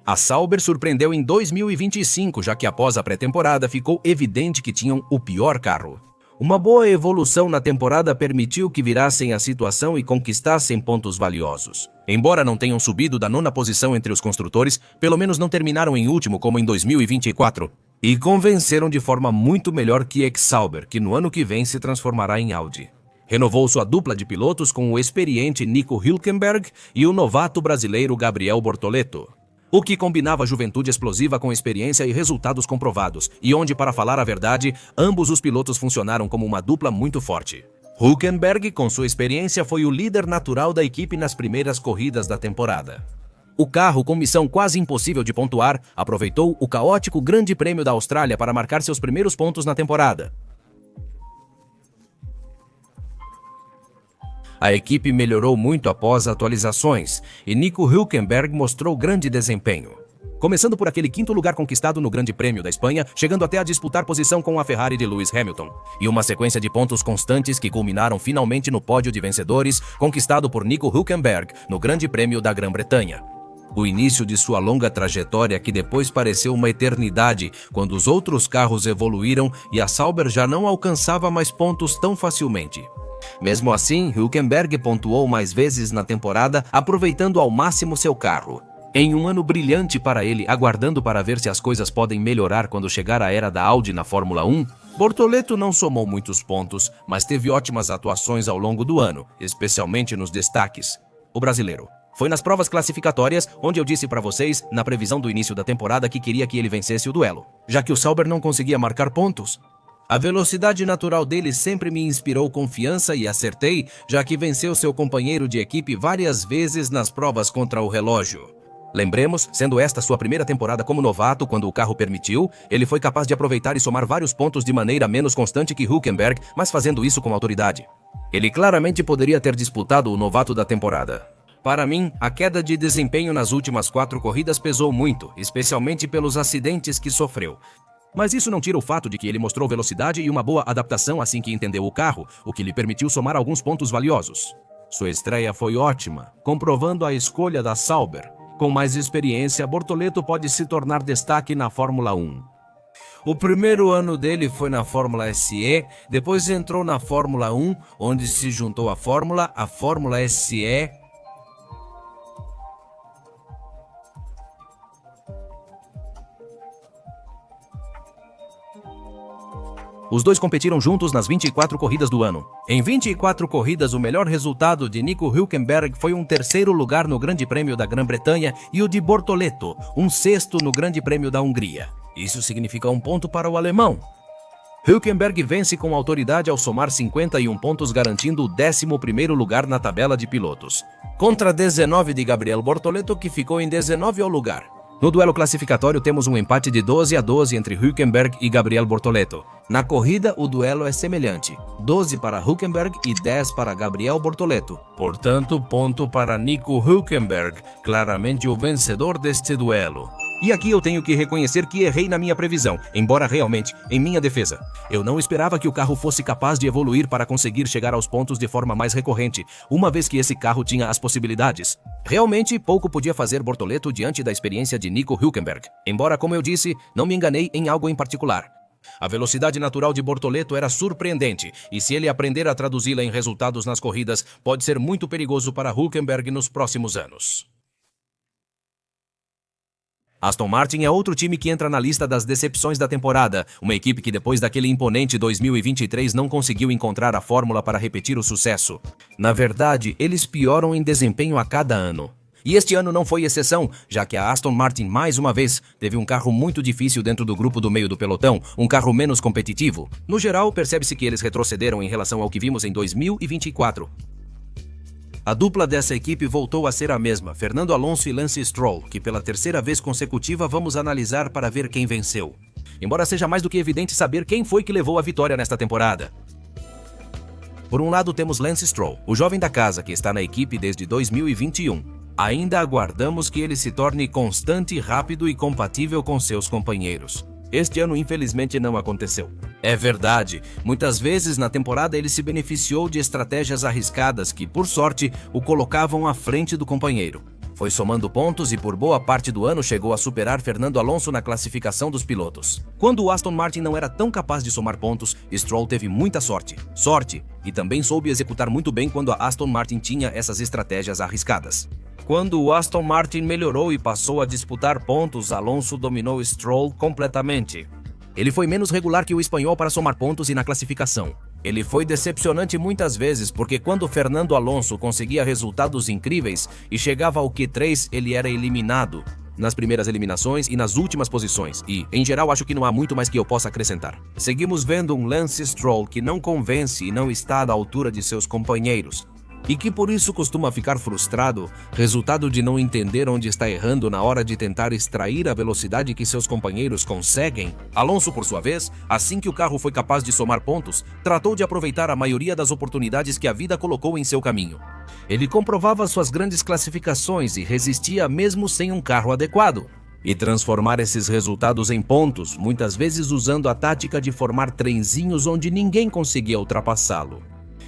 A Sauber surpreendeu em 2025, já que após a pré-temporada ficou evidente que tinham o pior carro. Uma boa evolução na temporada permitiu que virassem a situação e conquistassem pontos valiosos. Embora não tenham subido da 9ª posição entre os construtores, pelo menos não terminaram em último como em 2024. E convenceram de forma muito melhor que ex-Sauber, que no ano que vem se transformará em Audi. Renovou sua dupla de pilotos com o experiente Nico Hülkenberg e o novato brasileiro Gabriel Bortoleto. O que combinava juventude explosiva com experiência e resultados comprovados, e onde, para falar a verdade, ambos os pilotos funcionaram como uma dupla muito forte. Hülkenberg, com sua experiência, foi o líder natural da equipe nas primeiras corridas da temporada. O carro, com missão quase impossível de pontuar, aproveitou o caótico Grande Prêmio da Austrália para marcar seus primeiros pontos na temporada. A equipe melhorou muito após atualizações, e Nico Hülkenberg mostrou grande desempenho. Começando por aquele 5º lugar conquistado no Grande Prêmio da Espanha, chegando até a disputar posição com a Ferrari de Lewis Hamilton, e uma sequência de pontos constantes que culminaram finalmente no pódio de vencedores, conquistado por Nico Hülkenberg no Grande Prêmio da Grã-Bretanha. O início de sua longa trajetória, que depois pareceu uma eternidade, quando os outros carros evoluíram e a Sauber já não alcançava mais pontos tão facilmente. Mesmo assim, Hülkenberg pontuou mais vezes na temporada, aproveitando ao máximo seu carro. Em um ano brilhante para ele, aguardando para ver se as coisas podem melhorar quando chegar a era da Audi na Fórmula 1, Bortoleto não somou muitos pontos, mas teve ótimas atuações ao longo do ano, especialmente nos destaques. O brasileiro. Foi nas provas classificatórias onde eu disse para vocês, na previsão do início da temporada, que queria que ele vencesse o duelo, já que o Sauber não conseguia marcar pontos. A velocidade natural dele sempre me inspirou confiança e acertei, já que venceu seu companheiro de equipe várias vezes nas provas contra o relógio. Lembremos, sendo esta sua primeira temporada como novato, quando o carro permitiu, ele foi capaz de aproveitar e somar vários pontos de maneira menos constante que Hülkenberg, mas fazendo isso com autoridade. Ele claramente poderia ter disputado o novato da temporada. Para mim, a queda de desempenho nas últimas 4 corridas pesou muito, especialmente pelos acidentes que sofreu. Mas isso não tira o fato de que ele mostrou velocidade e uma boa adaptação assim que entendeu o carro, o que lhe permitiu somar alguns pontos valiosos. Sua estreia foi ótima, comprovando a escolha da Sauber. Com mais experiência, Bortoleto pode se tornar destaque na Fórmula 1. O primeiro ano dele foi na Fórmula SE, depois entrou na Fórmula 1, onde se juntou a Fórmula SE. Os dois competiram juntos nas 24 corridas do ano. Em 24 corridas, o melhor resultado de Nico Hülkenberg foi um 3º lugar no Grande Prêmio da Grã-Bretanha e o de Bortoleto, um 6º no Grande Prêmio da Hungria. Isso significa um ponto para o alemão. Hülkenberg vence com autoridade ao somar 51 pontos, garantindo o 11º lugar na tabela de pilotos, contra 19 de Gabriel Bortoleto, que ficou em 19º lugar. No duelo classificatório temos um empate de 12-12 entre Hülkenberg e Gabriel Bortoleto. Na corrida, o duelo é semelhante, 12 para Hülkenberg e 10 para Gabriel Bortoleto. Portanto, ponto para Nico Hülkenberg, claramente o vencedor deste duelo. E aqui eu tenho que reconhecer que errei na minha previsão, embora realmente, em minha defesa, eu não esperava que o carro fosse capaz de evoluir para conseguir chegar aos pontos de forma mais recorrente, uma vez que esse carro tinha as possibilidades. Realmente, pouco podia fazer Bortoleto diante da experiência de Nico Hülkenberg, embora, como eu disse, não me enganei em algo em particular. A velocidade natural de Bortoleto era surpreendente, e se ele aprender a traduzi-la em resultados nas corridas, pode ser muito perigoso para Hülkenberg nos próximos anos. Aston Martin é outro time que entra na lista das decepções da temporada, uma equipe que depois daquele imponente 2023 não conseguiu encontrar a fórmula para repetir o sucesso. Na verdade, eles pioram em desempenho a cada ano. E este ano não foi exceção, já que a Aston Martin, mais uma vez, teve um carro muito difícil dentro do grupo do meio do pelotão, um carro menos competitivo. No geral, percebe-se que eles retrocederam em relação ao que vimos em 2024. A dupla dessa equipe voltou a ser a mesma, Fernando Alonso e Lance Stroll, que pela 3ª vez consecutiva vamos analisar para ver quem venceu. Embora seja mais do que evidente saber quem foi que levou a vitória nesta temporada. Por um lado temos Lance Stroll, o jovem da casa que está na equipe desde 2021. Ainda aguardamos que ele se torne constante, rápido e compatível com seus companheiros. Este ano, infelizmente, não aconteceu. É verdade, muitas vezes na temporada ele se beneficiou de estratégias arriscadas que, por sorte, o colocavam à frente do companheiro. Foi somando pontos e por boa parte do ano chegou a superar Fernando Alonso na classificação dos pilotos. Quando o Aston Martin não era tão capaz de somar pontos, Stroll teve muita sorte, e também soube executar muito bem quando a Aston Martin tinha essas estratégias arriscadas. Quando o Aston Martin melhorou e passou a disputar pontos, Alonso dominou Stroll completamente. Ele foi menos regular que o espanhol para somar pontos e na classificação. Ele foi decepcionante muitas vezes porque quando Fernando Alonso conseguia resultados incríveis e chegava ao Q3, ele era eliminado nas primeiras eliminações e nas últimas posições. E, em geral, acho que não há muito mais que eu possa acrescentar. Seguimos vendo um Lance Stroll que não convence e não está à altura de seus companheiros. E que por isso costuma ficar frustrado, resultado de não entender onde está errando na hora de tentar extrair a velocidade que seus companheiros conseguem. Alonso, por sua vez, assim que o carro foi capaz de somar pontos, tratou de aproveitar a maioria das oportunidades que a vida colocou em seu caminho. Ele comprovava suas grandes classificações e resistia mesmo sem um carro adequado. E transformar esses resultados em pontos, muitas vezes usando a tática de formar trenzinhos onde ninguém conseguia ultrapassá-lo.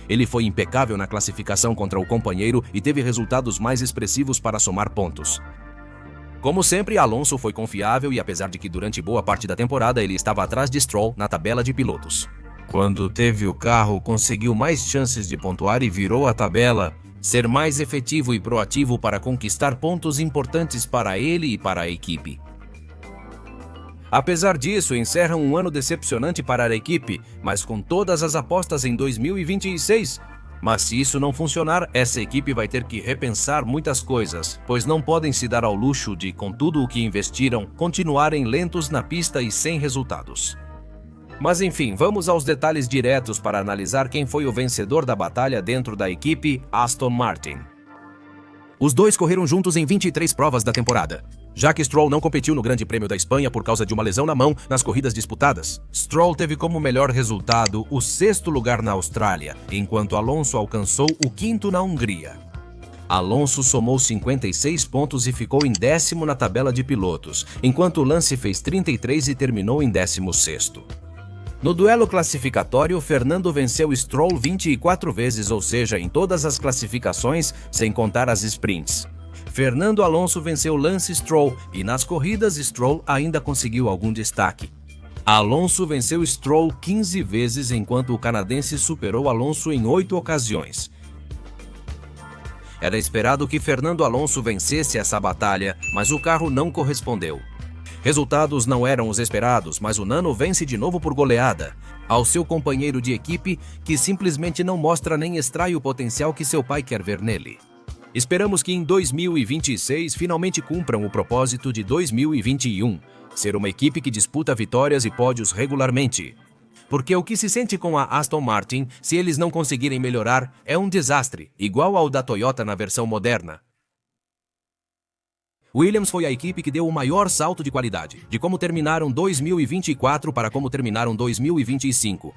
Ele foi impecável na classificação contra o companheiro e teve resultados mais expressivos para somar pontos. Como sempre, Alonso foi confiável e apesar de que durante boa parte da temporada ele estava atrás de Stroll na tabela de pilotos. Quando teve o carro, conseguiu mais chances de pontuar e virou a tabela, ser mais efetivo e proativo para conquistar pontos importantes para ele e para a equipe. Apesar disso, encerra um ano decepcionante para a equipe, mas com todas as apostas em 2026. Mas se isso não funcionar, essa equipe vai ter que repensar muitas coisas, pois não podem se dar ao luxo de, com tudo o que investiram, continuarem lentos na pista e sem resultados. Mas enfim, vamos aos detalhes diretos para analisar quem foi o vencedor da batalha dentro da equipe Aston Martin. Os dois correram juntos em 23 provas da temporada. Já que Stroll não competiu no Grande Prêmio da Espanha por causa de uma lesão na mão nas corridas disputadas, Stroll teve como melhor resultado o 6º lugar na Austrália, enquanto Alonso alcançou o 5º na Hungria. Alonso somou 56 pontos e ficou em 10º na tabela de pilotos, enquanto Lance fez 33 e terminou em 16º. No duelo classificatório, Fernando venceu Stroll 24 vezes, ou seja, em todas as classificações, sem contar as sprints. Fernando Alonso venceu Lance Stroll e nas corridas Stroll ainda conseguiu algum destaque. Alonso venceu Stroll 15 vezes, enquanto o canadense superou Alonso em 8 ocasiões. Era esperado que Fernando Alonso vencesse essa batalha, mas o carro não correspondeu. Resultados não eram os esperados, mas o Nano vence de novo por goleada, ao seu companheiro de equipe, que simplesmente não mostra nem extrai o potencial que seu pai quer ver nele. Esperamos que em 2026 finalmente cumpram o propósito de 2021, ser uma equipe que disputa vitórias e pódios regularmente. Porque o que se sente com a Aston Martin, se eles não conseguirem melhorar, é um desastre, igual ao da Toyota na versão moderna. Williams foi a equipe que deu o maior salto de qualidade, de como terminaram 2024 para como terminaram 2025.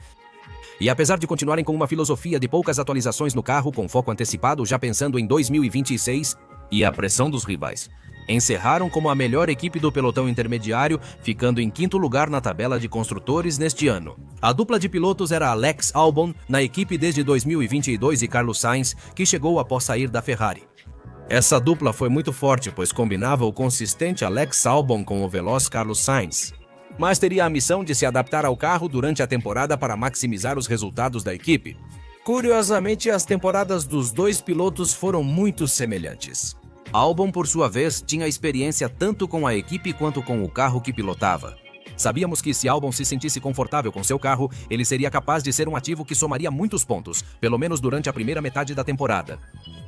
E apesar de continuarem com uma filosofia de poucas atualizações no carro com foco antecipado já pensando em 2026 e a pressão dos rivais, encerraram como a melhor equipe do pelotão intermediário, ficando em 5º lugar na tabela de construtores neste ano. A dupla de pilotos era Alex Albon, na equipe desde 2022 e Carlos Sainz, que chegou após sair da Ferrari. Essa dupla foi muito forte, pois combinava o consistente Alex Albon com o veloz Carlos Sainz. Mas teria a missão de se adaptar ao carro durante a temporada para maximizar os resultados da equipe. Curiosamente, as temporadas dos dois pilotos foram muito semelhantes. Albon, por sua vez, tinha experiência tanto com a equipe quanto com o carro que pilotava. Sabíamos que se Albon se sentisse confortável com seu carro, ele seria capaz de ser um ativo que somaria muitos pontos, pelo menos durante a primeira metade da temporada.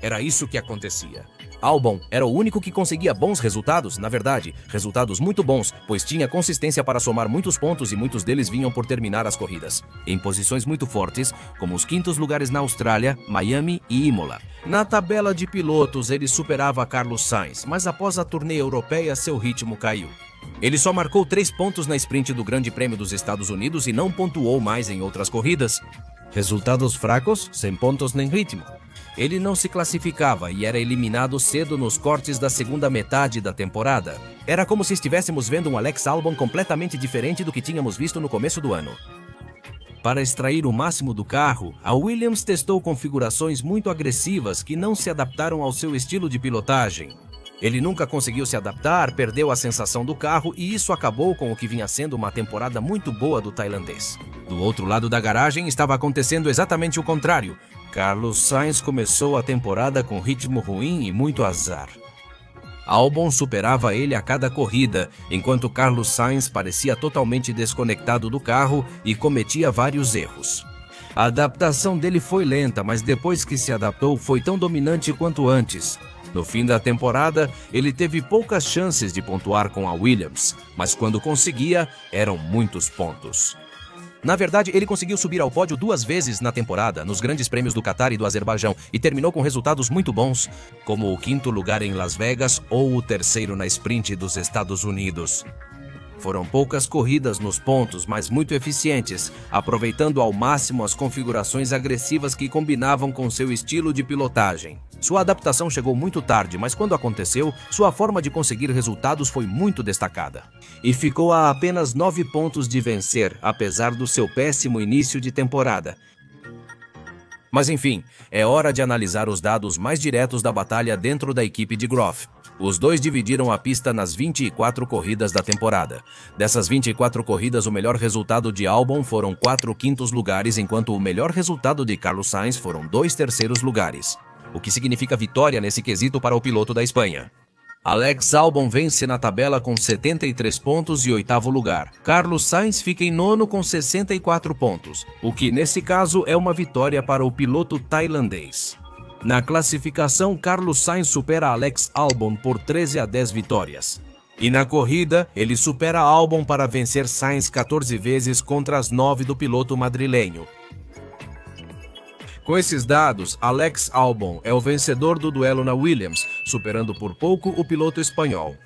Era isso que acontecia. Albon era o único que conseguia bons resultados, na verdade, resultados muito bons, pois tinha consistência para somar muitos pontos e muitos deles vinham por terminar as corridas, em posições muito fortes, como os 5º lugares na Austrália, Miami e Imola. Na tabela de pilotos, ele superava Carlos Sainz, mas após a turnê europeia, seu ritmo caiu. Ele só marcou 3 pontos na sprint do Grande Prêmio dos Estados Unidos e não pontuou mais em outras corridas. Resultados fracos, sem pontos nem ritmo. Ele não se classificava e era eliminado cedo nos cortes da segunda metade da temporada. Era como se estivéssemos vendo um Alex Albon completamente diferente do que tínhamos visto no começo do ano. Para extrair o máximo do carro, a Williams testou configurações muito agressivas que não se adaptaram ao seu estilo de pilotagem. Ele nunca conseguiu se adaptar, perdeu a sensação do carro e isso acabou com o que vinha sendo uma temporada muito boa do tailandês. Do outro lado da garagem estava acontecendo exatamente o contrário. Carlos Sainz começou a temporada com ritmo ruim e muito azar. Albon superava ele a cada corrida, enquanto Carlos Sainz parecia totalmente desconectado do carro e cometia vários erros. A adaptação dele foi lenta, mas depois que se adaptou foi tão dominante quanto antes. No fim da temporada, ele teve poucas chances de pontuar com a Williams, mas quando conseguia, eram muitos pontos. Na verdade, ele conseguiu subir ao pódio 2 vezes na temporada, nos grandes prêmios do Catar e do Azerbaijão, e terminou com resultados muito bons, como o 5º lugar em Las Vegas ou o 3º na sprint dos Estados Unidos. Foram poucas corridas nos pontos, mas muito eficientes, aproveitando ao máximo as configurações agressivas que combinavam com seu estilo de pilotagem. Sua adaptação chegou muito tarde, mas quando aconteceu, sua forma de conseguir resultados foi muito destacada. E ficou a apenas 9 pontos de vencer, apesar do seu péssimo início de temporada. Mas enfim, é hora de analisar os dados mais diretos da batalha dentro da equipe de Groff. Os dois dividiram a pista nas 24 corridas da temporada. Dessas 24 corridas, o melhor resultado de Albon foram 4 quintos lugares, enquanto o melhor resultado de Carlos Sainz foram 2 terceiros lugares. O que significa vitória nesse quesito para o piloto da Espanha. Alex Albon vence na tabela com 73 pontos e 8º lugar. Carlos Sainz fica em 9º com 64 pontos, o que nesse caso é uma vitória para o piloto tailandês. Na classificação, Carlos Sainz supera Alex Albon por 13 a 10 vitórias. E na corrida, ele supera Albon para vencer Sainz 14 vezes contra as 9 do piloto madrilenho. Com esses dados, Alex Albon é o vencedor do duelo na Williams, superando por pouco o piloto espanhol.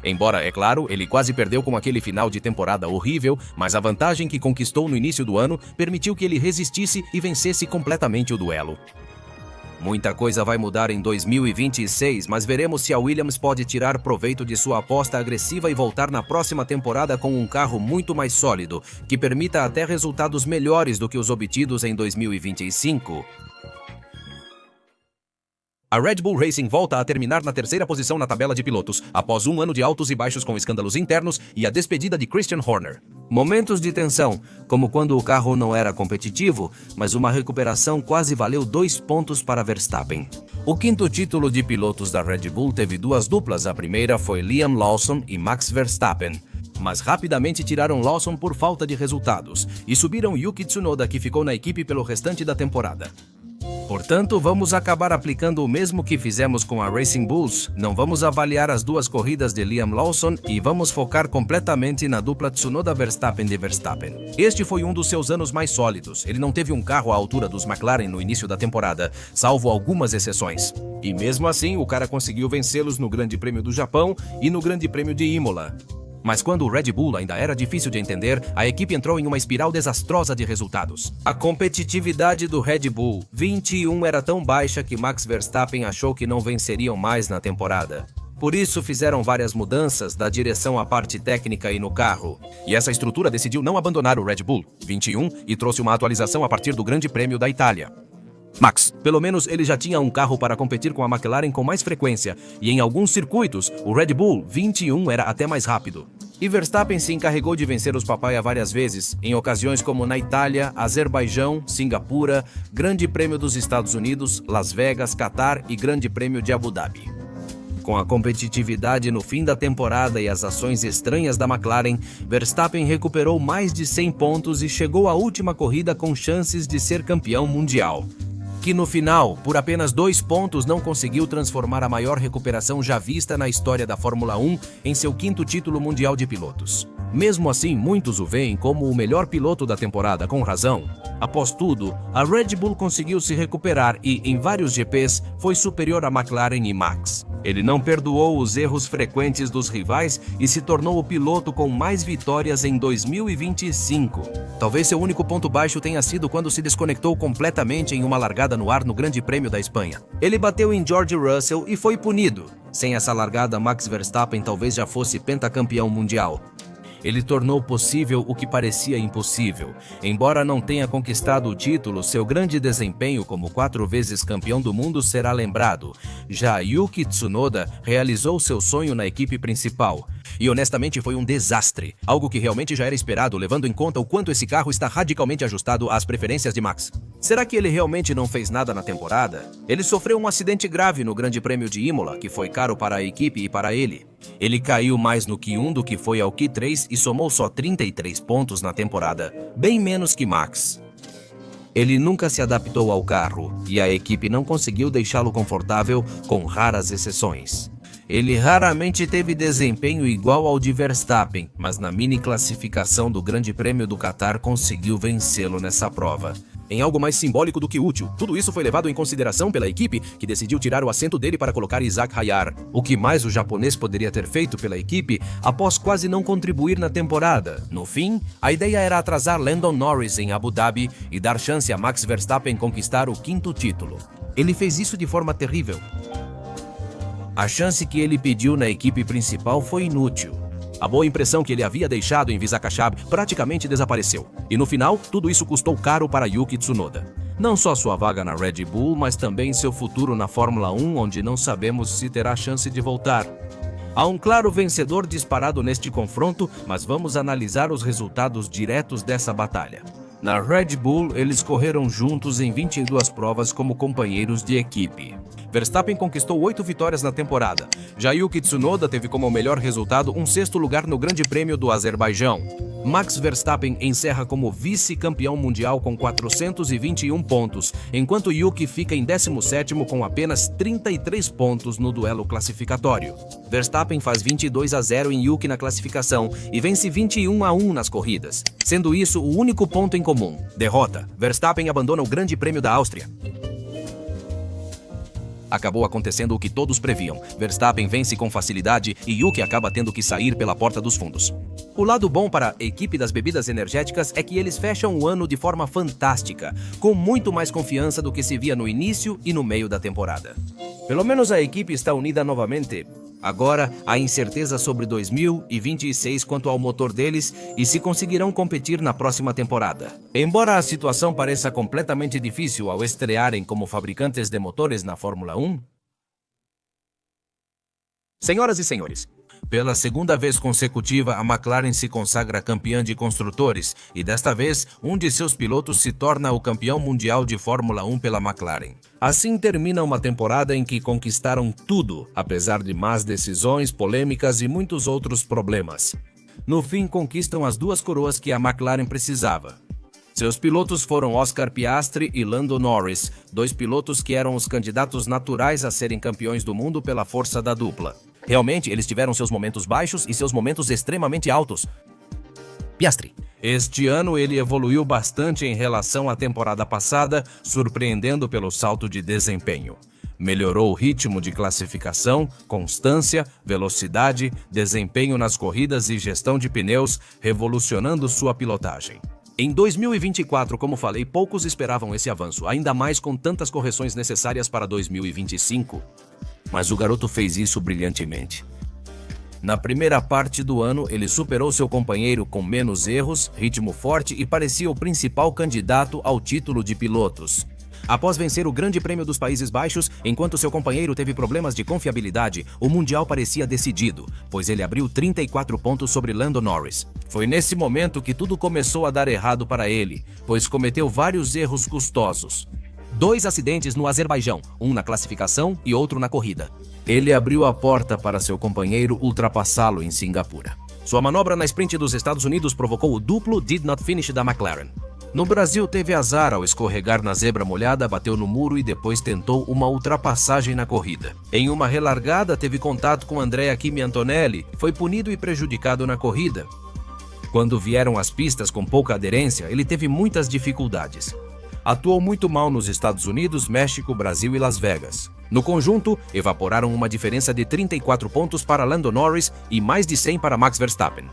Embora, é claro, ele quase perdeu com aquele final de temporada horrível, mas a vantagem que conquistou no início do ano permitiu que ele resistisse e vencesse completamente o duelo. Muita coisa vai mudar em 2026, mas veremos se a Williams pode tirar proveito de sua aposta agressiva e voltar na próxima temporada com um carro muito mais sólido, que permita até resultados melhores do que os obtidos em 2025. A Red Bull Racing volta a terminar na 3ª posição na tabela de pilotos, após um ano de altos e baixos com escândalos internos e a despedida de Christian Horner. Momentos de tensão, como quando o carro não era competitivo, mas uma recuperação quase valeu 2 pontos para Verstappen. O 5º título de pilotos da Red Bull teve 2 duplas, a primeira foi Liam Lawson e Max Verstappen. Mas rapidamente tiraram Lawson por falta de resultados e subiram Yuki Tsunoda, que ficou na equipe pelo restante da temporada. Portanto, vamos acabar aplicando o mesmo que fizemos com a Racing Bulls. Não vamos avaliar as 2 corridas de Liam Lawson e vamos focar completamente na dupla Tsunoda-Verstappen de Verstappen. Este foi um dos seus anos mais sólidos. Ele não teve um carro à altura dos McLaren no início da temporada, salvo algumas exceções. E mesmo assim, o cara conseguiu vencê-los no Grande Prêmio do Japão e no Grande Prêmio de Imola. Mas quando o Red Bull ainda era difícil de entender, a equipe entrou em uma espiral desastrosa de resultados. A competitividade do Red Bull 21 era tão baixa que Max Verstappen achou que não venceriam mais na temporada. Por isso fizeram várias mudanças da direção à parte técnica e no carro. E essa estrutura decidiu não abandonar o Red Bull 21 e trouxe uma atualização a partir do Grande Prêmio da Itália. Max, pelo menos ele já tinha um carro para competir com a McLaren com mais frequência, e em alguns circuitos, o Red Bull 21 era até mais rápido. E Verstappen se encarregou de vencer os papaya várias vezes, em ocasiões como na Itália, Azerbaijão, Singapura, Grande Prêmio dos Estados Unidos, Las Vegas, Catar e Grande Prêmio de Abu Dhabi. Com a competitividade no fim da temporada e as ações estranhas da McLaren, Verstappen recuperou mais de 100 pontos e chegou à última corrida com chances de ser campeão mundial. Que no final, por apenas 2 pontos, não conseguiu transformar a maior recuperação já vista na história da Fórmula 1 em seu 5º título mundial de pilotos. Mesmo assim, muitos o veem como o melhor piloto da temporada, com razão. Após tudo, a Red Bull conseguiu se recuperar e, em vários GPs, foi superior a McLaren e Max. Ele não perdoou os erros frequentes dos rivais e se tornou o piloto com mais vitórias em 2025. Talvez seu único ponto baixo tenha sido quando se desconectou completamente em uma largada no ar no Grande Prêmio da Espanha. Ele bateu em George Russell e foi punido. Sem essa largada, Max Verstappen talvez já fosse pentacampeão mundial. Ele tornou possível o que parecia impossível. Embora não tenha conquistado o título, seu grande desempenho como 4 vezes campeão do mundo será lembrado. Já Yuki Tsunoda realizou seu sonho na equipe principal. E honestamente foi um desastre, algo que realmente já era esperado, levando em conta o quanto esse carro está radicalmente ajustado às preferências de Max. Será que ele realmente não fez nada na temporada? Ele sofreu um acidente grave no Grande Prêmio de Imola, que foi caro para a equipe e para ele. Ele caiu mais no Q1 do que foi ao Q3 e somou só 33 pontos na temporada, bem menos que Max. Ele nunca se adaptou ao carro e a equipe não conseguiu deixá-lo confortável, com raras exceções. Ele raramente teve desempenho igual ao de Verstappen, mas na mini classificação do Grande Prêmio do Qatar conseguiu vencê-lo nessa prova. Em algo mais simbólico do que útil, tudo isso foi levado em consideração pela equipe, que decidiu tirar o assento dele para colocar Isaac Hayar. O que mais o japonês poderia ter feito pela equipe após quase não contribuir na temporada? No fim, a ideia era atrasar Lando Norris em Abu Dhabi e dar chance a Max Verstappen conquistar o 5º título. Ele fez isso de forma terrível. A chance que ele pediu na equipe principal foi inútil. A boa impressão que ele havia deixado em Visakashab praticamente desapareceu. E no final, tudo isso custou caro para Yuki Tsunoda. Não só sua vaga na Red Bull, mas também seu futuro na Fórmula 1, onde não sabemos se terá chance de voltar. Há um claro vencedor disparado neste confronto, mas vamos analisar os resultados diretos dessa batalha. Na Red Bull, eles correram juntos em 22 provas como companheiros de equipe. Verstappen conquistou 8 vitórias na temporada. Já Yuki Tsunoda teve como melhor resultado um 6º lugar no Grande Prêmio do Azerbaijão. Max Verstappen encerra como vice-campeão mundial com 421 pontos, enquanto Yuki fica em 17º com apenas 33 pontos no duelo classificatório. Verstappen faz 22-0 em Yuki na classificação e vence 21-1 nas corridas, sendo isso o único ponto em comum. Derrota: Verstappen abandona o Grande Prêmio da Áustria. Acabou acontecendo o que todos previam. Verstappen vence com facilidade e Yuki acaba tendo que sair pela porta dos fundos. O lado bom para a equipe das bebidas energéticas é que eles fecham o ano de forma fantástica, com muito mais confiança do que se via no início e no meio da temporada. Pelo menos a equipe está unida novamente. Agora, há incerteza sobre 2026 quanto ao motor deles e se conseguirão competir na próxima temporada. Embora a situação pareça completamente difícil ao estrearem como fabricantes de motores na Fórmula 1. Senhoras e senhores, pela 2ª vez consecutiva, a McLaren se consagra campeã de construtores e desta vez, um de seus pilotos se torna o campeão mundial de Fórmula 1 pela McLaren. Assim termina uma temporada em que conquistaram tudo, apesar de más decisões, polêmicas e muitos outros problemas. No fim, conquistam as 2 coroas que a McLaren precisava. Seus pilotos foram Oscar Piastri e Lando Norris, 2 pilotos que eram os candidatos naturais a serem campeões do mundo pela força da dupla. Realmente, eles tiveram seus momentos baixos e seus momentos extremamente altos. Piastri. Este ano ele evoluiu bastante em relação à temporada passada, surpreendendo pelo salto de desempenho. Melhorou o ritmo de classificação, constância, velocidade, desempenho nas corridas e gestão de pneus, revolucionando sua pilotagem. Em 2024, como falei, poucos esperavam esse avanço, ainda mais com tantas correções necessárias para 2025. Mas o garoto fez isso brilhantemente. Na primeira parte do ano, ele superou seu companheiro com menos erros, ritmo forte e parecia o principal candidato ao título de pilotos. Após vencer o Grande Prêmio dos Países Baixos, enquanto seu companheiro teve problemas de confiabilidade, o Mundial parecia decidido, pois ele abriu 34 pontos sobre Lando Norris. Foi nesse momento que tudo começou a dar errado para ele, pois cometeu vários erros custosos. 2 acidentes no Azerbaijão, um na classificação e outro na corrida. Ele abriu a porta para seu companheiro ultrapassá-lo em Singapura. Sua manobra na sprint dos Estados Unidos provocou o duplo did not finish da McLaren. No Brasil, teve azar ao escorregar na zebra molhada, bateu no muro e depois tentou uma ultrapassagem na corrida. Em uma relargada, teve contato com Andrea Kimi Antonelli, foi punido e prejudicado na corrida. Quando vieram as pistas com pouca aderência, ele teve muitas dificuldades. Atuou muito mal nos Estados Unidos, México, Brasil e Las Vegas. No conjunto, evaporaram uma diferença de 34 pontos para Lando Norris e mais de 100 para Max Verstappen.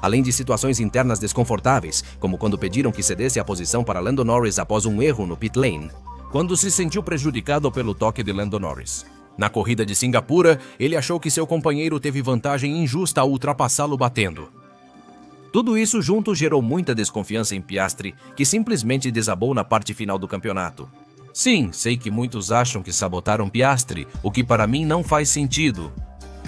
Além de situações internas desconfortáveis, como quando pediram que cedesse a posição para Lando Norris após um erro no pit lane, quando se sentiu prejudicado pelo toque de Lando Norris. Na corrida de Singapura, ele achou que seu companheiro teve vantagem injusta ao ultrapassá-lo batendo. Tudo isso junto gerou muita desconfiança em Piastri, que simplesmente desabou na parte final do campeonato. Sim, sei que muitos acham que sabotaram Piastri, o que para mim não faz sentido.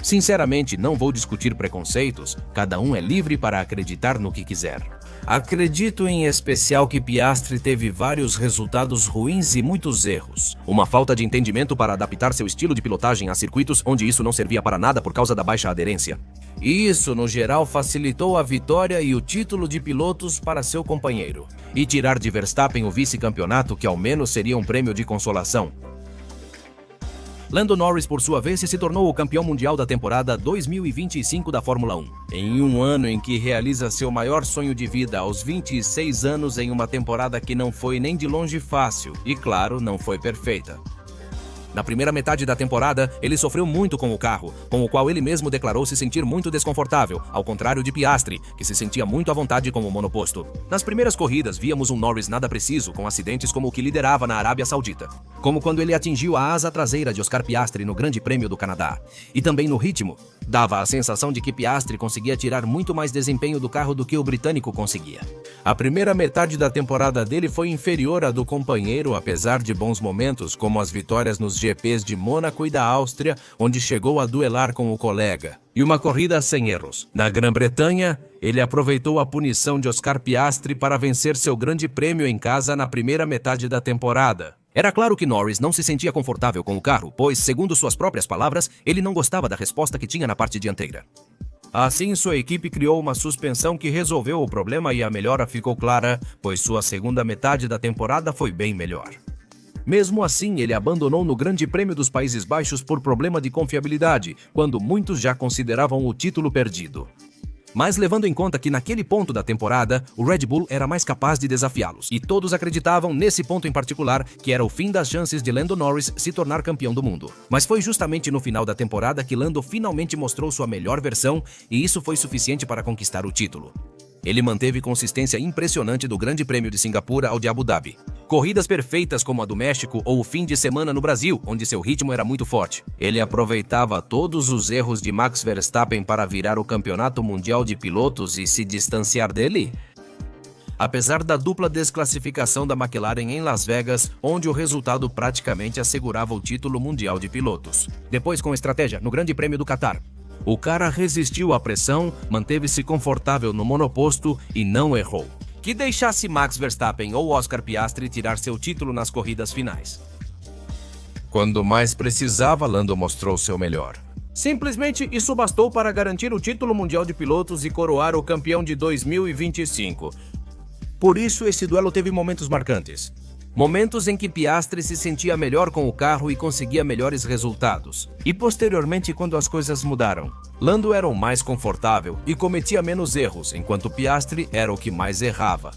Sinceramente, não vou discutir preconceitos, cada um é livre para acreditar no que quiser. Acredito em especial que Piastri teve vários resultados ruins e muitos erros. Uma falta de entendimento para adaptar seu estilo de pilotagem a circuitos onde isso não servia para nada por causa da baixa aderência. Isso, no geral, facilitou a vitória e o título de pilotos para seu companheiro. E tirar de Verstappen o vice-campeonato, que ao menos seria um prêmio de consolação. Lando Norris, por sua vez, se tornou o campeão mundial da temporada 2025 da Fórmula 1. Em um ano em que realiza seu maior sonho de vida aos 26 anos em uma temporada que não foi nem de longe fácil e, claro, não foi perfeita. Na primeira metade da temporada, ele sofreu muito com o carro, com o qual ele mesmo declarou se sentir muito desconfortável, ao contrário de Piastri, que se sentia muito à vontade com o monoposto. Nas primeiras corridas, víamos um Norris nada preciso, com acidentes como o que liderava na Arábia Saudita, como quando ele atingiu a asa traseira de Oscar Piastri no Grande Prêmio do Canadá. E também no ritmo. Dava a sensação de que Piastri conseguia tirar muito mais desempenho do carro do que o britânico conseguia. A primeira metade da temporada dele foi inferior à do companheiro, apesar de bons momentos, como as vitórias nos GPs de Mônaco e da Áustria, onde chegou a duelar com o colega. E uma corrida sem erros. Na Grã-Bretanha, ele aproveitou a punição de Oscar Piastri para vencer seu grande prêmio em casa na primeira metade da temporada. Era claro que Norris não se sentia confortável com o carro, pois, segundo suas próprias palavras, ele não gostava da resposta que tinha na parte dianteira. Assim, sua equipe criou uma suspensão que resolveu o problema e a melhora ficou clara, pois sua segunda metade da temporada foi bem melhor. Mesmo assim, ele abandonou no Grande Prêmio dos Países Baixos por problema de confiabilidade, quando muitos já consideravam o título perdido. Mas levando em conta que naquele ponto da temporada, o Red Bull era mais capaz de desafiá-los, e todos acreditavam nesse ponto em particular que era o fim das chances de Lando Norris se tornar campeão do mundo. Mas foi justamente no final da temporada que Lando finalmente mostrou sua melhor versão, e isso foi suficiente para conquistar o título. Ele manteve consistência impressionante do Grande Prêmio de Singapura ao de Abu Dhabi. Corridas perfeitas como a do México ou o fim de semana no Brasil, onde seu ritmo era muito forte. Ele aproveitava todos os erros de Max Verstappen para virar o campeonato mundial de pilotos e se distanciar dele? Apesar da dupla desclassificação da McLaren em Las Vegas, onde o resultado praticamente assegurava o título mundial de pilotos. Depois, com estratégia, no Grande Prêmio do Catar. O cara resistiu à pressão, manteve-se confortável no monoposto e não errou. Que deixasse Max Verstappen ou Oscar Piastri tirar seu título nas corridas finais. Quando mais precisava, Lando mostrou seu melhor. Simplesmente isso bastou para garantir o título mundial de pilotos e coroar o campeão de 2025. Por isso, esse duelo teve momentos marcantes. Momentos em que Piastri se sentia melhor com o carro e conseguia melhores resultados. E posteriormente, quando as coisas mudaram. Lando era o mais confortável e cometia menos erros, enquanto Piastri era o que mais errava.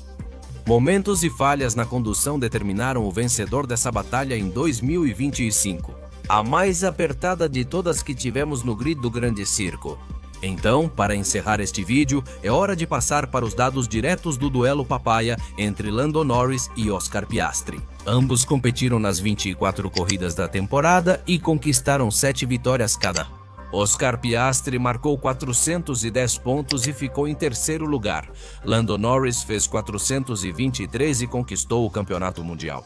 Momentos e falhas na condução determinaram o vencedor dessa batalha em 2025. A mais apertada de todas que tivemos no grid do Grande Circo. Então, para encerrar este vídeo, é hora de passar para os dados diretos do duelo papaya entre Lando Norris e Oscar Piastri. Ambos competiram nas 24 corridas da temporada e conquistaram 7 vitórias cada. Oscar Piastri marcou 410 pontos e ficou em terceiro lugar. Lando Norris fez 423 e conquistou o campeonato mundial.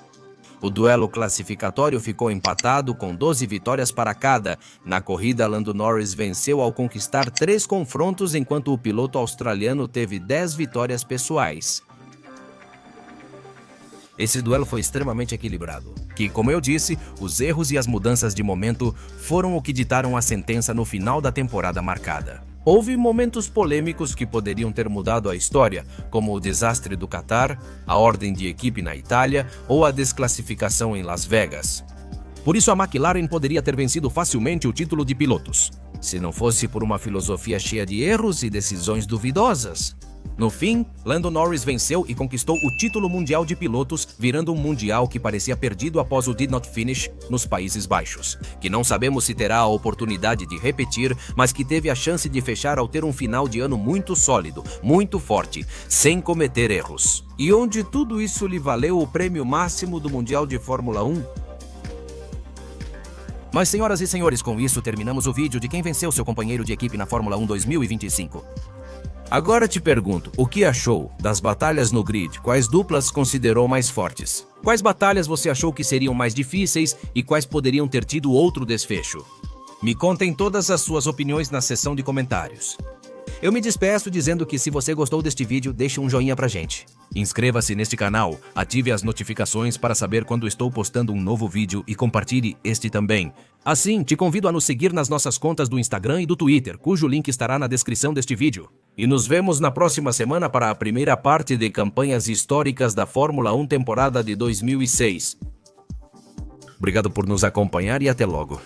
O duelo classificatório ficou empatado com 12 vitórias para cada. Na corrida, Lando Norris venceu ao conquistar 3 confrontos, enquanto o piloto australiano teve 10 vitórias pessoais. Esse duelo foi extremamente equilibrado, que, como eu disse, os erros e as mudanças de momento foram o que ditaram a sentença no final da temporada marcada. Houve momentos polêmicos que poderiam ter mudado a história, como o desastre do Catar, a ordem de equipe na Itália ou a desclassificação em Las Vegas. Por isso a McLaren poderia ter vencido facilmente o título de pilotos, se não fosse por uma filosofia cheia de erros e decisões duvidosas. No fim, Lando Norris venceu e conquistou o título mundial de pilotos, virando um mundial que parecia perdido após o Did Not Finish nos Países Baixos, que não sabemos se terá a oportunidade de repetir, mas que teve a chance de fechar ao ter um final de ano muito sólido, muito forte, sem cometer erros. E onde tudo isso lhe valeu o prêmio máximo do Mundial de Fórmula 1? Mas, senhoras e senhores, com isso terminamos o vídeo de quem venceu seu companheiro de equipe na Fórmula 1 2025. Agora te pergunto, o que achou das batalhas no grid? Quais duplas considerou mais fortes? Quais batalhas você achou que seriam mais difíceis e quais poderiam ter tido outro desfecho? Me contem todas as suas opiniões na seção de comentários. Eu me despeço dizendo que se você gostou deste vídeo, deixe um joinha pra gente. Inscreva-se neste canal, ative as notificações para saber quando estou postando um novo vídeo e compartilhe este também. Assim, te convido a nos seguir nas nossas contas do Instagram e do Twitter, cujo link estará na descrição deste vídeo. E nos vemos na próxima semana para a primeira parte de campanhas históricas da Fórmula 1 temporada de 2006. Obrigado por nos acompanhar e até logo.